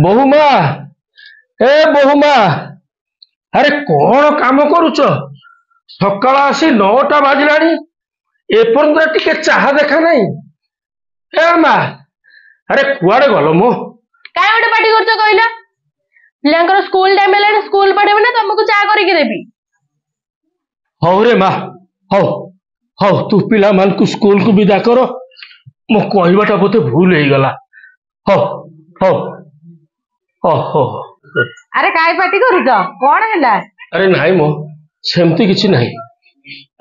बहुमा ए बहुमा अरे कौन काम करुच सकाळ आसी 9टा बाजिलानी एपर्यंत टिके चाहा देखा नहीं ए मा अरे कुआडे गल मो काय गोटे पार्टी करछ कहला पिलांकर स्कूल टाइम हेलानी स्कूल पढेबे ना तुमको चाह करके देबी हौ रे मा हौ हौ तू पिला मान को स्कूल को विदा करो मो कहबाटा बोते भूल हो गला हौ हौ ओहो अरे काय पार्टी करूछ कोन हैला अरे नाही मो सेमती किछि नाही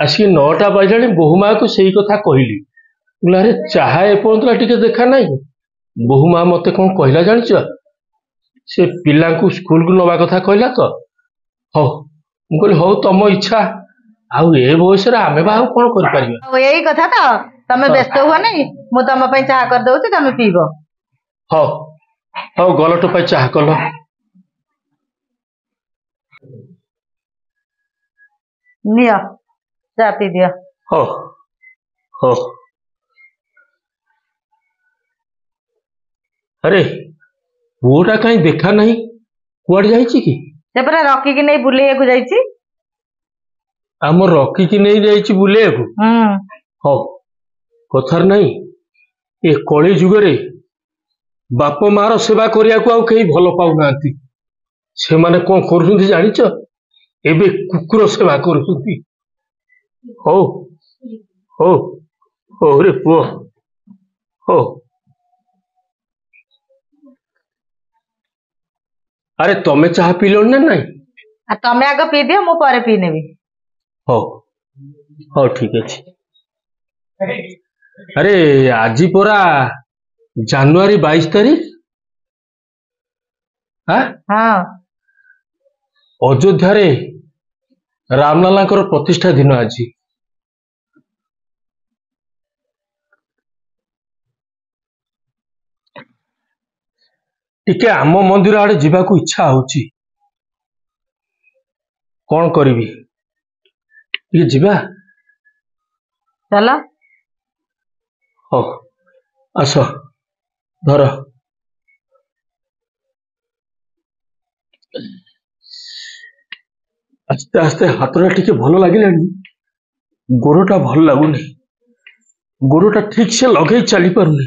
आसी 9टा बाजिलानी बहुमा को सही कथा कहली अरे चाहा एपर्यंत टिके देखा नहीं बहुमा मते कौन कहला जानिच से पिला को स्कूल को नवा कथा कहला तो हौ मु कहली हौ तुम इच्छा आउ ए बयस रे आमे बा कोन कर परिबा ओ यही कथा तो तमे व्यस्त हुआ नहीं मु तम पई चाह कर दउची तमे पीबो हौ हौ गलटो पई चाह कलो नियो चाह पी दियो हो हो अरे पुओटा कहीं देखा नहीं कुआड़ जाइछि कि से परा रॉकी की नहीं बुले को जाइची आम रॉकी की नहीं जाइछि बुले को हो कथार नहीं ए कली जुग रे बाप मार सेवा करिया को आ कहीं भल पाउ नांती से माने कोन करूछंती जानिच एबे कुकुर सेवा करूछंती हो हो हो रे पुओ हो अरे तमे चाह पीलो ना नहीं आ तमे आगे पी दियो मु परे पी नेबी हो हो ठीक अच्छे अरे आज परा जनवरी 22 तारीख हाँ हाँ अयोध्या रे रामलाला प्रतिष्ठा दिन आज टिके आम मंदिर आड़े जीवाकू इच्छा होची कौन करी टिके जीवा चलो हो आस धर आस्ते आस्ते हाथटा टिके भल लगे गोड़टा भल लगुनि गोड़टा ठीक से लगे चली पारुनी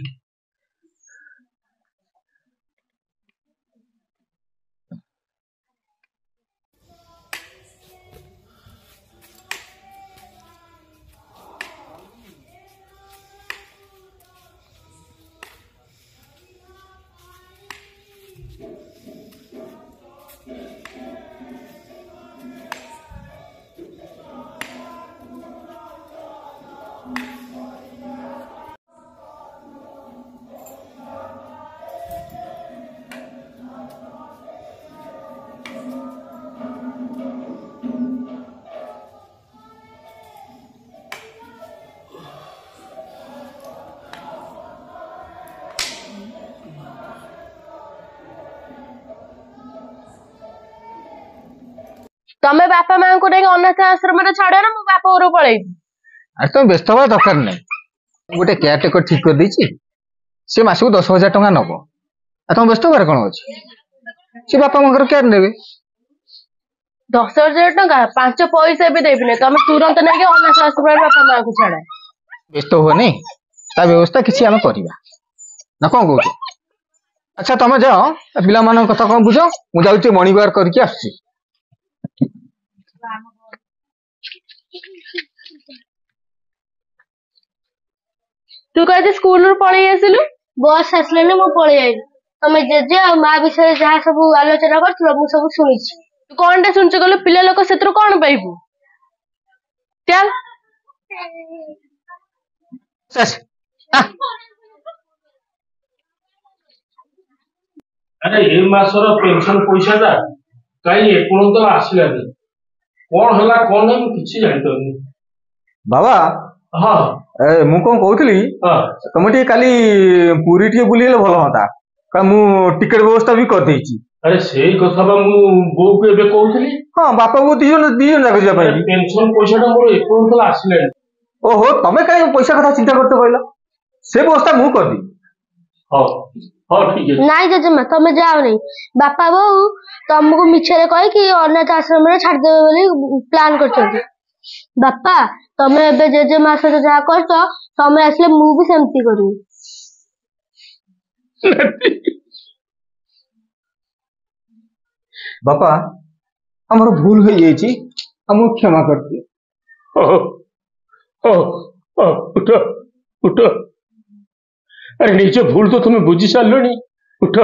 तमे बापा मां को नहीं अनाथ आश्रम रे छाड़ो ना मो बापा घर पळेबी अरे तुम व्यस्त हवा दरकार नहीं गोटे केयर टेकर ठीक कर देछि से मासको 10,000 टका नबो आ तुम व्यस्त हबार कोन अछि से बापा मां केयर नेबे 10,000 टका 5 पैसा भी देबी नहीं तमे तुरंत नहीं कि अनाथ आश्रम रे बापा मां को छाड़ा व्यस्त हो नहीं ता व्यवस्था किसी आम करबा ना कोन कहू अच्छा तुम जाओ पिला मान कथा कोन बुझो मु जाउची मॉर्निंग वॉक करके आसी तू कहते स्कूल रू पळै आसिलु बस आसले ने मो पळै आइलु तमे जेजे आ मां विषय जहा सब आलोचना करथलो मु सब सुनिछि तू कोनटा सुनछ गलो पिला लोक सेत्र कोन पाइबु चल सस अरे ए मासर पेंशन पैसा दा कहीं एपर्यंत आसिलानी कौन हला कौन नहीं किछि जानि तनी बाबा हाँ ए मु कोन कहउतली हाँ तुम टी काली पूरी टी बुलिले भल होता का मु टिकट व्यवस्था भी कर देछि अरे सेई कथा बा मु बो को एबे कहउतली हाँ बापा वो दी जन जाक जा पाई पेंशन पैसा टा मोर एपर्यंत आसिलानी ओहो तमे काई पैसा कथा चिंता करते कहला से व्यवस्था मु कर दी हाँ ହଁ ଠିକ ଅଛି। ନାଇଁ ଜେଜେମା ତମେ ଯାଅ ନାହିଁ। ବାପା ବୋଉ ତମକୁ ମିଛରେ କହିକି ଅନାଥ ଆଶ୍ରମରେ ଛାଡିଦେବେ ବୋଲି ପ୍ଲାନ୍ କରିଛନ୍ତି। ବାପା ତମେ ଏବେ ଜେଜେମା ସହିତ ଯାହା କରୁଛ ତମେ ଆସିଲେ ମୁଁ ବି ସେମିତି କରିବି। ବାପା ଆମର ଭୁଲ ହେଇଯାଇଛି, ଆମକୁ କ୍ଷମା କରିଦିଅ। ଓ ଓ ଓ ଉଠ ଉଠ। ଆରେ ନିଜ ଭୁଲ ତ ତୁମେ ବୁଝି ସାରିଲଣି। ଉଠ।